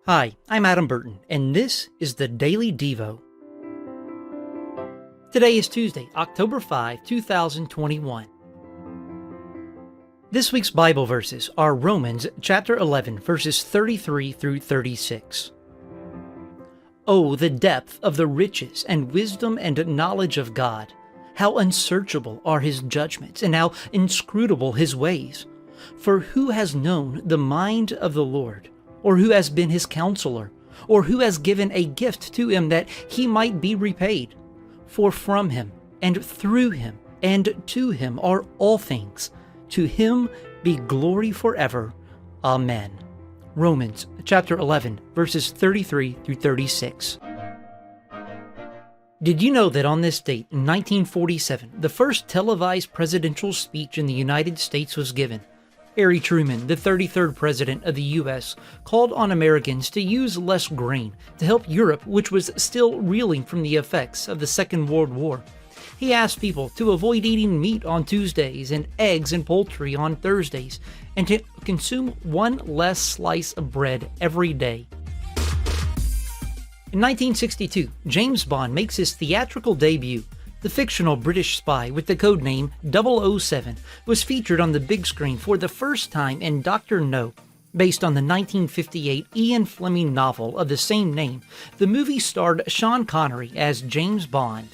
Hi, I'm Adam Burton, and this is the Daily Devo. Today is Tuesday, October 5, 2021. This week's Bible verses are Romans chapter 11, verses 33 through 36. Oh, the depth of the riches and wisdom and knowledge of God! How unsearchable are His judgments, and how inscrutable His ways! For who has known the mind of the Lord? Or who has been His counselor? Or who has given a gift to Him that He might be repaid? For from Him, and through Him, and to Him are all things. To Him be glory forever. Amen. Romans chapter 11, verses 33 through 36. Did you know that on this date, in 1947, the first televised presidential speech in the United States was given? Harry Truman, the 33rd President of the U.S., called on Americans to use less grain to help Europe, which was still reeling from the effects of the Second World War. He asked people to avoid eating meat on Tuesdays and eggs and poultry on Thursdays, and to consume one less slice of bread every day. In 1962, James Bond makes his theatrical debut. The fictional British spy with the codename 007 was featured on the big screen for the first time in Dr. No. Based on the 1958 Ian Fleming novel of the same name, the movie starred Sean Connery as James Bond.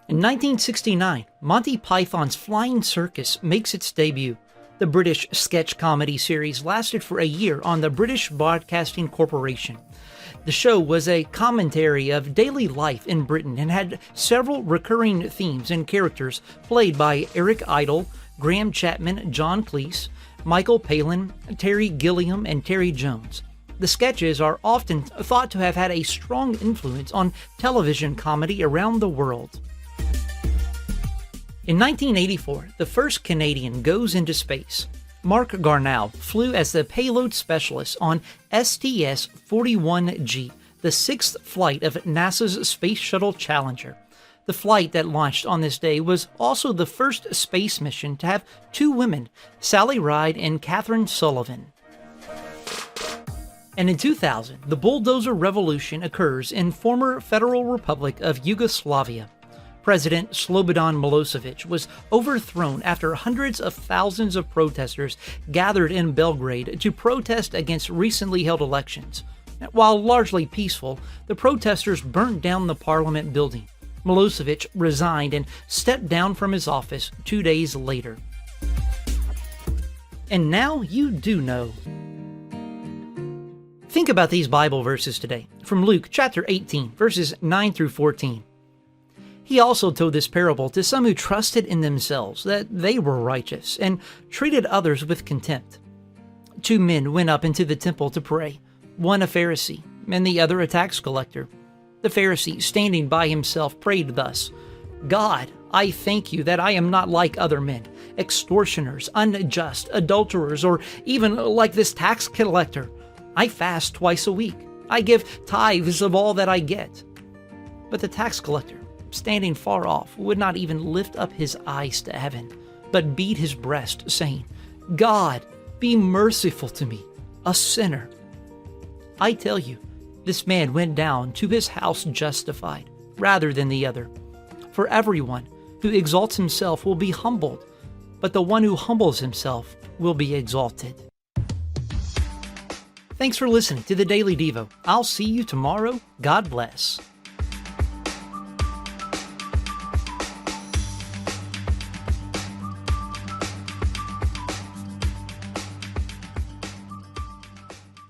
In 1969, Monty Python's Flying Circus makes its debut. The British sketch comedy series lasted for a year on the British Broadcasting Corporation. The show was a commentary of daily life in Britain and had several recurring themes and characters played by Eric Idle, Graham Chapman, John Cleese, Michael Palin, Terry Gilliam, and Terry Jones. The sketches are often thought to have had a strong influence on television comedy around the world. In 1984, the first Canadian goes into space. Mark Garneau flew as the payload specialist on STS-41G, the sixth flight of NASA's Space Shuttle Challenger. The flight that launched on this day was also the first space mission to have two women, Sally Ride and Catherine Sullivan. And in 2000, the Bulldozer Revolution occurs in former Federal Republic of Yugoslavia. President Slobodan Milosevic was overthrown after hundreds of thousands of protesters gathered in Belgrade to protest against recently held elections. While largely peaceful, the protesters burnt down the parliament building. Milosevic resigned and stepped down from his office 2 days later. And now you do know. Think about these Bible verses today, from Luke chapter 18, verses 9 through 14. He also told this parable to some who trusted in themselves that they were righteous and treated others with contempt. Two men went up into the temple to pray, one a Pharisee and the other a tax collector. The Pharisee, standing by himself, prayed thus, God, I thank you that I am not like other men, extortioners, unjust, adulterers, or even like this tax collector. I fast twice a week. I give tithes of all that I get. But the tax collector, standing far off, would not even lift up his eyes to heaven, but beat his breast, saying, God, be merciful to me, a sinner. I tell you, this man went down to his house justified, rather than the other. For everyone who exalts himself will be humbled, but the one who humbles himself will be exalted. Thanks for listening to the Daily Devo. I'll see you tomorrow. God bless.